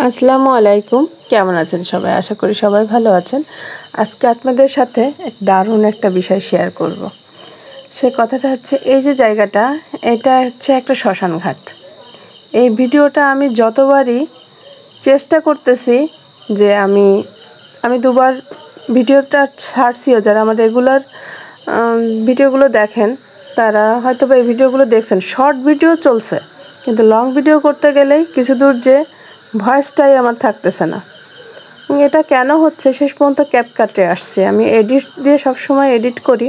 আসসালামু আলাইকুম। কেমন আছেন সবাই? আশা করি সবাই ভালো আছেন। আজকে আপনাদের সাথে দারুণ একটা বিষয় শেয়ার করব। সে কথাটা হচ্ছে এই যে জায়গাটা, এটা হচ্ছে একটা শ্মশান ঘাট। এই ভিডিওটা আমি যতবারই চেষ্টা করতেছি যে আমি দুবার ভিডিওটা ছাড়ছিও। যারা আমার রেগুলার ভিডিওগুলো দেখেন তারা হয়তো বা এই ভিডিওগুলো দেখছেন। শর্ট ভিডিও চলছে, কিন্তু লং ভিডিও করতে গেলেই কিছু দূর যে ভয়েসটাই আমার থাকতেছে না। এটা কেন হচ্ছে শেষ পর্যন্ত ক্যাপকাটে আসছে। আমি এডিট দিয়ে সবসময় এডিট করি,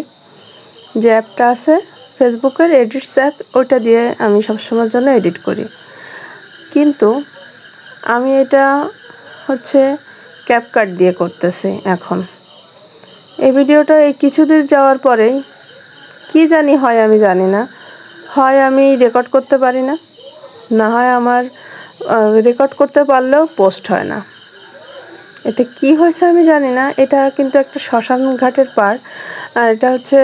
যে অ্যাপটা আছে ফেসবুকের এডিটস অ্যাপ, ওইটা দিয়ে আমি সবসময়ের জন্য এডিট করি। কিন্তু আমি এটা হচ্ছে ক্যাপকাট দিয়ে করতেছি এখন। এই ভিডিওটা এই কিছুদিন যাওয়ার পরেই কি জানি হয়, আমি জানি না, হয় আমি রেকর্ড করতে পারি না, না হয় আমার রেকর্ড করতে পারলেও পোস্ট হয় না। এতে কি হয়েছে আমি জানি না। এটা কিন্তু একটা শ্মশান ঘাটের পাড়, আর এটা হচ্ছে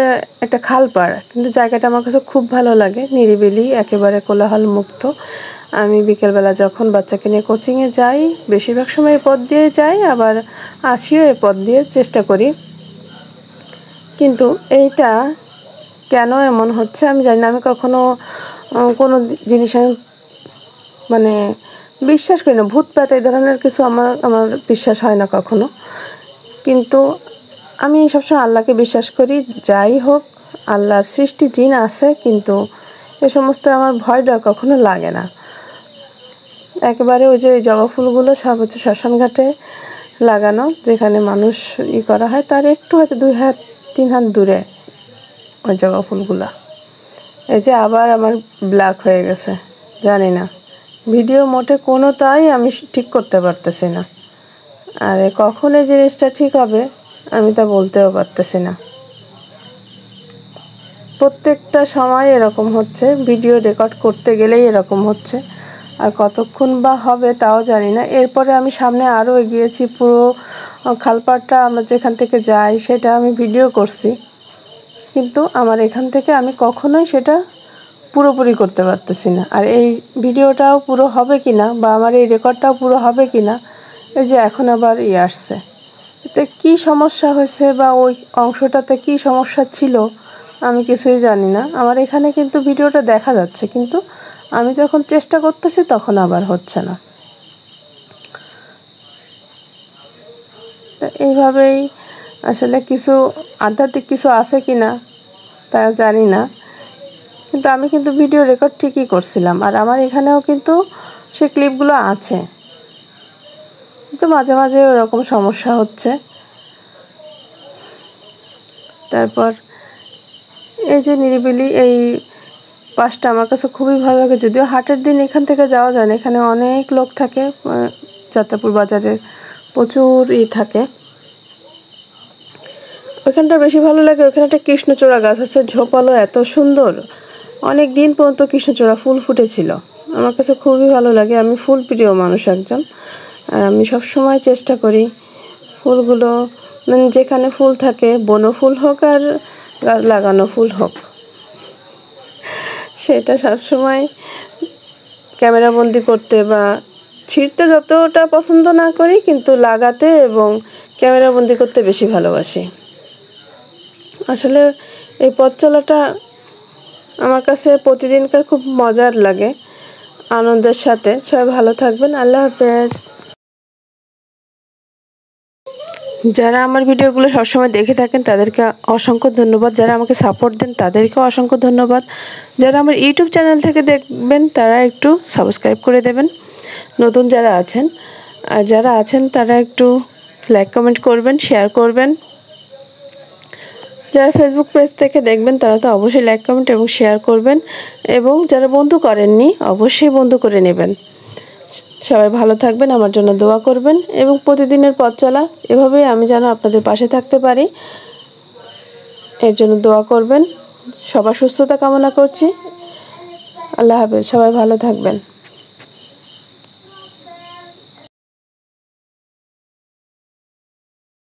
একটা খাল পাড়, কিন্তু জায়গাটা আমার কাছে খুব ভালো লাগে, নিরিবিলি, একেবারে কোলাহল মুক্ত। আমি বিকেলবেলা যখন বাচ্চাকে নিয়ে কোচিংয়ে যাই, বেশিরভাগ সময় এই পথ দিয়ে যাই, আবার আসিও এই পথ দিয়ে, চেষ্টা করি। কিন্তু এইটা কেন এমন হচ্ছে আমি জানি না। আমি কখনো কোনো জিনিস আমি মানে বিশ্বাস করি না, ভূত প্রেত এই ধরনের কিছু আমার বিশ্বাস হয় না কখনো। কিন্তু আমি সবসময় আল্লাহকে বিশ্বাস করি। যাই হোক, আল্লাহর সৃষ্টি জিন আছে, কিন্তু এ সমস্ত আমার ভয় ডর কখনো লাগে না। একেবারে ওই যে জবা ফুলগুলো সব হচ্ছে শ্মশান ঘাটে লাগানো, যেখানে মানুষ করা হয়, তার একটু হয়তো 2 হাত 3 হাত দূরে ওই জবা ফুলগুলো। এই যে আবার আমার ব্ল্যাক হয়ে গেছে, জানি না ভিডিও মোটে কোনোটাই আমি ঠিক করতে পারতেছি না। আর কখন এই জিনিসটা ঠিক হবে আমি তা বলতেও পারতেছি না। প্রত্যেকটা সময় এরকম হচ্ছে, ভিডিও রেকর্ড করতে গেলেই এরকম হচ্ছে, আর কতক্ষণ বা হবে তাও জানি না। এরপরে আমি সামনে আরও এগিয়েছি, পুরো খালপাড়টা আমরা যেখান থেকে যাই সেটা আমি ভিডিও করছি, কিন্তু আমার এখান থেকে আমি কখনোই সেটা পুরোপুরি করতে পারতেছি না। আর এই ভিডিওটাও পুরো হবে কি না, বা আমার এই রেকর্ডটাও পুরো হবে কি না, এই যে এখন আবার আসছে। এতে কী সমস্যা হয়েছে বা ওই অংশটাতে কী সমস্যা ছিল আমি কিছুই জানি না। আমার এখানে কিন্তু ভিডিওটা দেখা যাচ্ছে, কিন্তু আমি যখন চেষ্টা করতেছি তখন আবার হচ্ছে না। তো এইভাবেই আসলে কিছু আধ্যাত্মিক কিছু আছে কি না তা জানি না, কিন্তু আমি কিন্তু ভিডিও রেকর্ড ঠিকই করছিলাম, আর আমার এখানেও কিন্তু সেই ক্লিপগুলো আছে, কিন্তু মাঝে মাঝে ওরকম সমস্যা হচ্ছে। তারপর এই যে নিরিবিলি এই পাশটা আমার কাছে খুবই ভালো লাগে। যদিও হাটের দিন এখান থেকে যাওয়া যায় না, এখানে অনেক লোক থাকে, যাত্রাপুর বাজারে প্রচুর থাকে। ওইখানটা বেশি ভালো লাগে। ওইখানে একটা কৃষ্ণচূড়া গাছ আছে, ঝোপালো, এত সুন্দর, অনেক দিন পর্যন্ত কৃষ্ণচূড়া ফুল ফুটেছিল। আমার কাছে খুবই ভালো লাগে, আমি ফুল প্রিয় মানুষ একজন, আর আমি সবসময় চেষ্টা করি ফুলগুলো, মানে যেখানে ফুল থাকে, বনো ফুল হোক আর লাগানো ফুল হোক, সেটা সবসময় ক্যামেরাবন্দি করতে বা ছিঁড়তে যতটা পছন্দ না করি, কিন্তু লাগাতে এবং ক্যামেরাবন্দি করতে বেশি ভালোবাসি। আসলে এই পথ চলাটা আমার কাছে প্রতিদিনকার খুব মজার লাগে, আনন্দের সাথে। সবাই ভালো থাকবেন, আল্লাহ হাফেজ। যারা আমার ভিডিওগুলো সবসময় দেখে থাকেন তাদেরকে অসংখ্য ধন্যবাদ, যারা আমাকে সাপোর্ট দেন তাদেরকেও অসংখ্য ধন্যবাদ। যারা আমার ইউটিউব চ্যানেল থেকে দেখবেন তারা একটু সাবস্ক্রাইব করে দেবেন, নতুন যারা আছেন। আর যারা আছেন তারা একটু লাইক কমেন্ট করবেন, শেয়ার করবেন। যারা ফেসবুক পেজ থেকে দেখবেন তারা তো অবশ্যই লাইক কমেন্ট এবং শেয়ার করবেন, এবং যারা বন্ধু করেননি অবশ্যই বন্ধু করে নেবেন। সবাই ভালো থাকবেন, আমার জন্য দোয়া করবেন, এবং প্রতিদিনের পথ চলা এভাবেই আমি যেন আপনাদের পাশে থাকতে পারি এর জন্য দোয়া করবেন। সবার সুস্থতা কামনা করছি। আল্লাহ হাফেজ, সবাই ভালো থাকবেন।